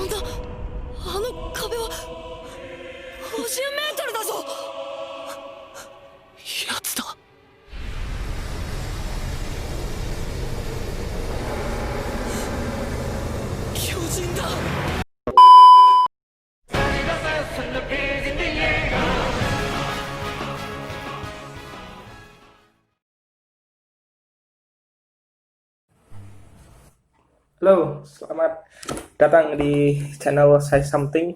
な、あの壁は50メートルだぞ。やつだ。巨人だ。Halo, selamat datang di channel Say Something.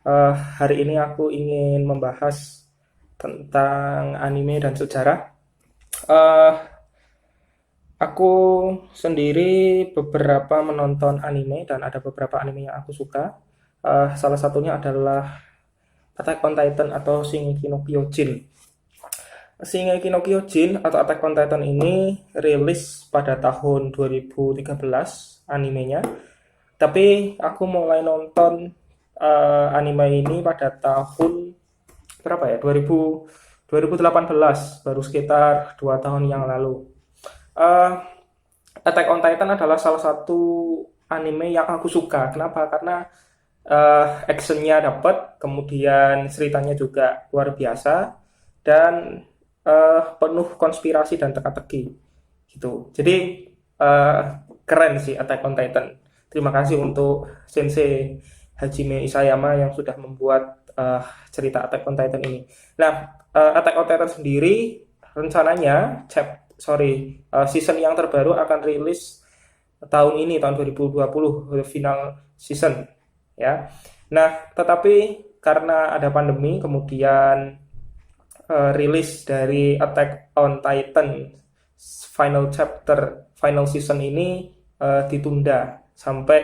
Hari ini aku ingin membahas tentang anime dan sejarah. Eh, aku sendiri beberapa menonton anime dan ada beberapa anime yang aku suka. Salah satunya adalah Attack on Titan atau Shingeki no Kyojin. Shingeki no Kyojin atau Attack on Titan ini rilis pada tahun 2013 animenya. Tapi aku mulai nonton anime ini pada tahun berapa ya? 2018, baru sekitar 2 tahun yang lalu. Attack on Titan adalah salah satu anime yang aku suka. Kenapa? Karena actionnya dapat, kemudian ceritanya juga luar biasa dan penuh konspirasi dan teka-teki gitu. Jadi keren sih Attack on Titan. Terima kasih untuk Sensei Hajime Isayama yang sudah membuat cerita Attack on Titan ini. Nah, Attack on Titan sendiri rencananya season yang terbaru akan rilis tahun ini, tahun 2020, final season ya. Nah, tetapi karena ada pandemi, kemudian rilis dari Attack on Titan final season ini ditunda sampai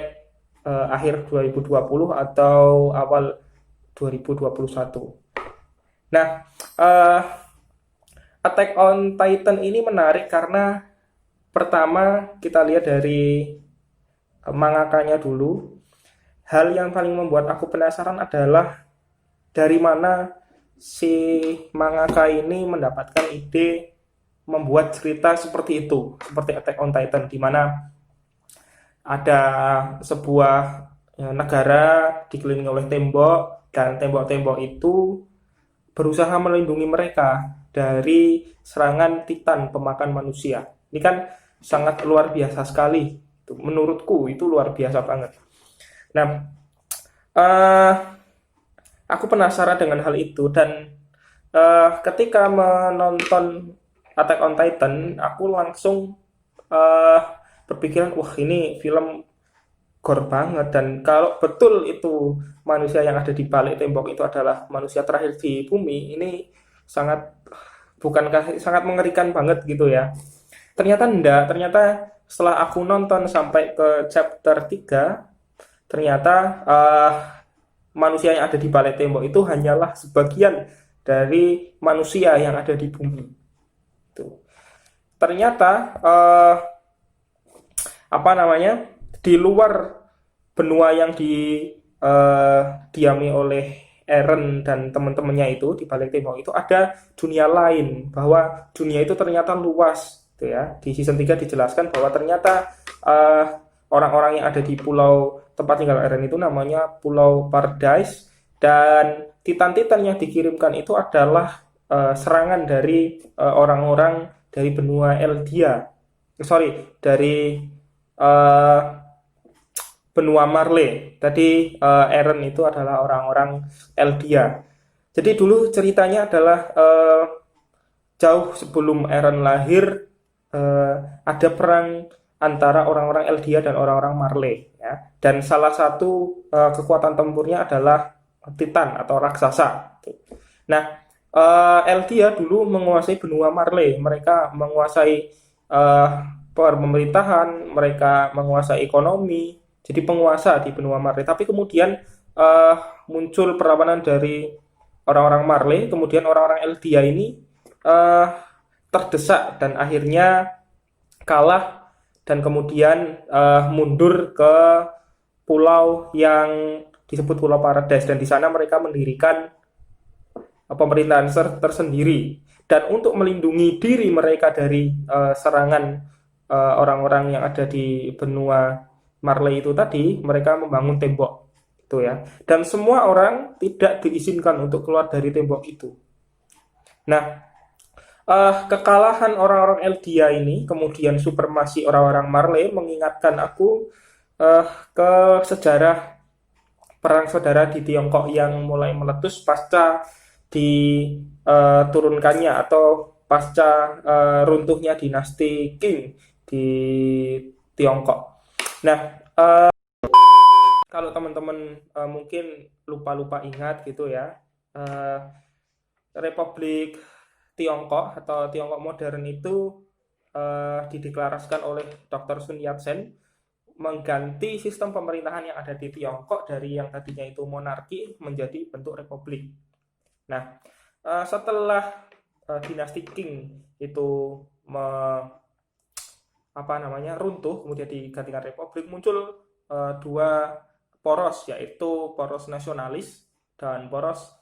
akhir 2020 atau awal 2021. Nah, Attack on Titan ini menarik karena pertama kita lihat dari mangakanya dulu. Hal yang paling membuat aku penasaran adalah dari mana si mangaka ini mendapatkan ide membuat cerita seperti itu, seperti Attack on Titan, di mana ada sebuah negara dikelilingi oleh tembok, dan tembok-tembok itu berusaha melindungi mereka dari serangan Titan pemakan manusia. Ini kan sangat luar biasa sekali. Menurutku itu luar biasa banget. Nah, aku penasaran dengan hal itu dan ketika menonton Attack on Titan, aku langsung berpikiran, wah ini film gore banget, dan kalau betul itu manusia yang ada di balik tembok itu adalah manusia terakhir di bumi, ini sangat mengerikan banget gitu ya. Ternyata enggak, ternyata setelah aku nonton sampai ke chapter 3, ternyata manusia yang ada di balik tembok itu hanyalah sebagian dari manusia yang ada di bumi. Tuh. Ternyata di luar benua yang didiami oleh Eren dan teman-temannya itu, di balik tembok itu ada dunia lain, bahwa dunia itu ternyata luas, gitu ya. Di season 3 dijelaskan bahwa ternyata orang-orang yang ada di pulau tempat tinggal Eren itu namanya Pulau Paradise, dan titan-titan yang dikirimkan itu adalah serangan dari orang-orang dari benua Eldia. Dari benua Marley. Tadi Eren itu adalah orang-orang Eldia. Jadi dulu ceritanya adalah jauh sebelum Eren lahir ada perang antara orang-orang Eldia dan orang-orang Marley ya. Dan salah satu kekuatan tempurnya adalah Titan atau raksasa. Nah, Eldia dulu menguasai benua Marley. Mereka menguasai pemerintahan, mereka menguasai ekonomi, jadi penguasa di benua Marley. Tapi kemudian muncul perlawanan dari orang-orang Marley, kemudian orang-orang Eldia ini terdesak dan akhirnya kalah, dan kemudian mundur ke pulau yang disebut Pulau Paradise, dan di sana mereka mendirikan pemerintahan tersendiri. Dan untuk melindungi diri mereka dari serangan orang-orang yang ada di benua Marley itu tadi, mereka membangun tembok itu ya. Dan semua orang tidak diizinkan untuk keluar dari tembok itu. Nah, kekalahan orang-orang Eldia ini, kemudian supremasi orang-orang Marley mengingatkan aku ke sejarah perang saudara di Tiongkok yang mulai meletus pasca diturunkannya atau pasca runtuhnya dinasti Qing di Tiongkok. Nah, kalau teman-teman mungkin lupa-lupa ingat gitu ya, uh, Republik Tiongkok atau Tiongkok modern itu dideklarasikan oleh Dr. Sun Yat-sen mengganti sistem pemerintahan yang ada di Tiongkok dari yang tadinya itu monarki menjadi bentuk republik. Nah, setelah dinasti Qing itu runtuh, kemudian digantikan republik, muncul dua poros, yaitu poros nasionalis dan poros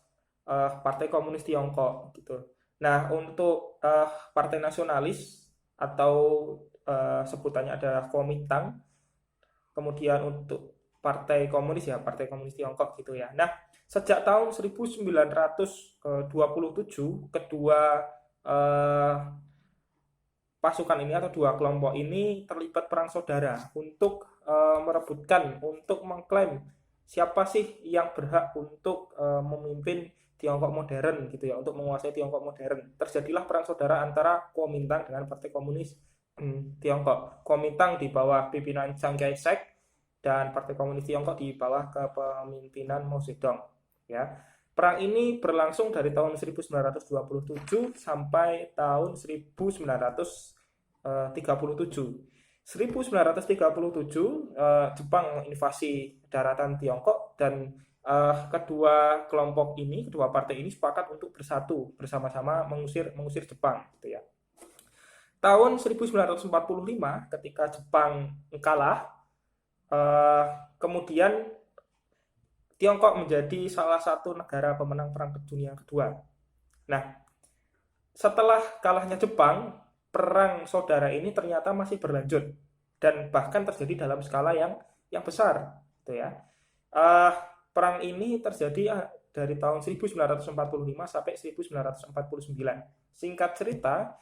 Partai Komunis Tiongkok gitu. Nah, untuk Partai Nasionalis atau sebutannya adalah Kuomintang, kemudian untuk Partai Komunis ya, Partai Komunis Tiongkok gitu ya. Nah, sejak tahun 1927 kedua eh, pasukan ini atau dua kelompok ini terlibat perang saudara untuk merebutkan, untuk mengklaim siapa sih yang berhak untuk memimpin Tiongkok modern gitu ya, untuk menguasai Tiongkok modern. Terjadilah perang saudara antara Kuomintang dengan Partai Komunis Tiongkok. Kuomintang di bawah pimpinan Chiang Kai-shek dan Partai Komunis Tiongkok di bawah kepemimpinan Mao Zedong ya. Perang ini berlangsung dari tahun 1927 sampai tahun 1937. 1937 Jepang invasi daratan Tiongkok dan kedua kelompok ini, kedua partai ini sepakat untuk bersatu bersama-sama mengusir Jepang gitu ya. Tahun 1945 ketika Jepang kalah, kemudian Tiongkok menjadi salah satu negara pemenang Perang Dunia Kedua. Nah, setelah kalahnya Jepang, perang saudara ini ternyata masih berlanjut dan bahkan terjadi dalam skala yang besar, gitu ya. Perang ini terjadi dari tahun 1945 sampai 1949. Singkat cerita,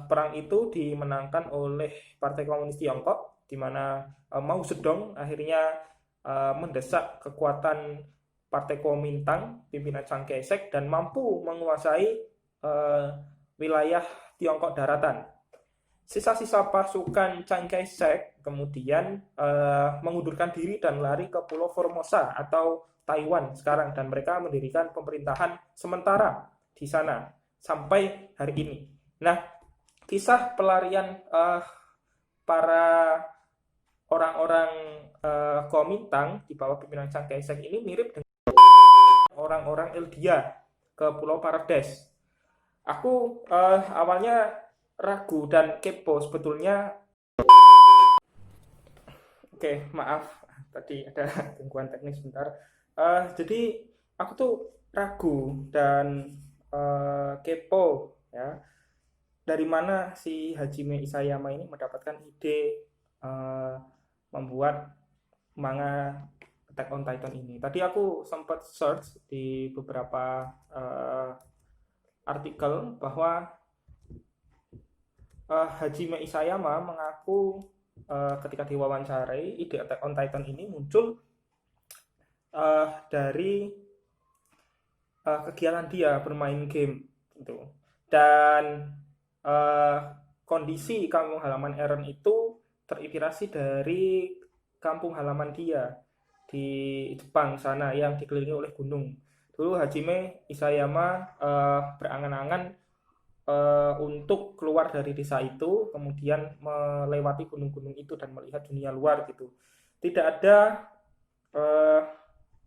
perang itu dimenangkan oleh Partai Komunis Tiongkok, di mana Mao Zedong akhirnya mendesak kekuatan Partai Kuomintang pimpinan Chiang Kai-shek dan mampu menguasai wilayah Tiongkok daratan. Sisa-sisa pasukan Chiang Kai-shek kemudian mengundurkan diri dan lari ke Pulau Formosa atau Taiwan sekarang, dan mereka mendirikan pemerintahan sementara di sana sampai hari ini. Nah, kisah pelarian para orang-orang Kuomintang di bawah pimpinan Chiang Kai-shek ini mirip dengan orang-orang Eldia ke Pulau Paradise. Aku awalnya ragu dan kepo sebetulnya. Oke, maaf tadi ada gangguan teknis sebentar. Jadi aku tuh ragu dan kepo ya, dari mana si Hajime Isayama ini mendapatkan ide membuat manga Attack on Titan ini. Tadi aku sempat search di beberapa artikel bahwa Hajime Isayama mengaku ketika diwawancarai, ide Attack on Titan ini muncul dari kegiatan dia bermain game gitu. Dan kondisi kampung halaman Eren itu terinspirasi dari kampung halaman dia di Jepang sana yang dikelilingi oleh gunung. Dulu Hajime Isayama berangan-angan untuk keluar dari desa itu, kemudian melewati gunung-gunung itu dan melihat dunia luar gitu. Tidak ada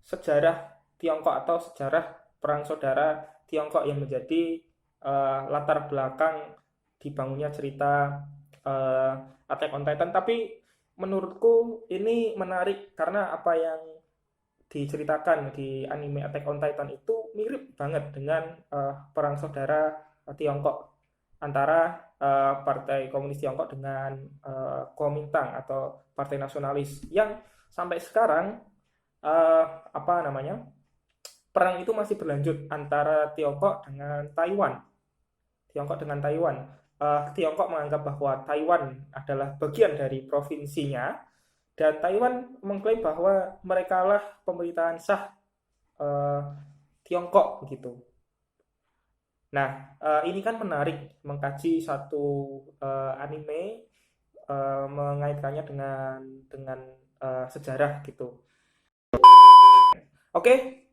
sejarah Tiongkok atau sejarah perang saudara Tiongkok yang menjadi latar belakang dibangunnya cerita Attack on Titan. Tapi menurutku ini menarik karena apa yang diceritakan di anime Attack on Titan itu mirip banget dengan perang saudara Tiongkok. antara Partai Komunis Tiongkok dengan Kuomintang atau Partai Nasionalis yang sampai sekarang apa namanya, perang itu masih berlanjut antara Tiongkok dengan Taiwan. Tiongkok dengan Taiwan. Tiongkok menganggap bahwa Taiwan adalah bagian dari provinsinya dan Taiwan mengklaim bahwa mereka lah pemerintahan sah Tiongkok gitu. Nah, ini kan menarik mengkaji satu anime mengaitkannya dengan sejarah gitu. Oke,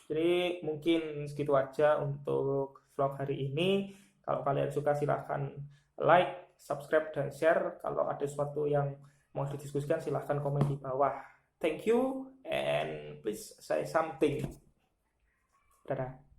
jadi mungkin segitu aja untuk vlog hari ini. Kalau kalian suka silahkan like, subscribe, dan share. Kalau ada sesuatu yang mau didiskusikan silahkan komen di bawah. Thank you and please say something. Dadah.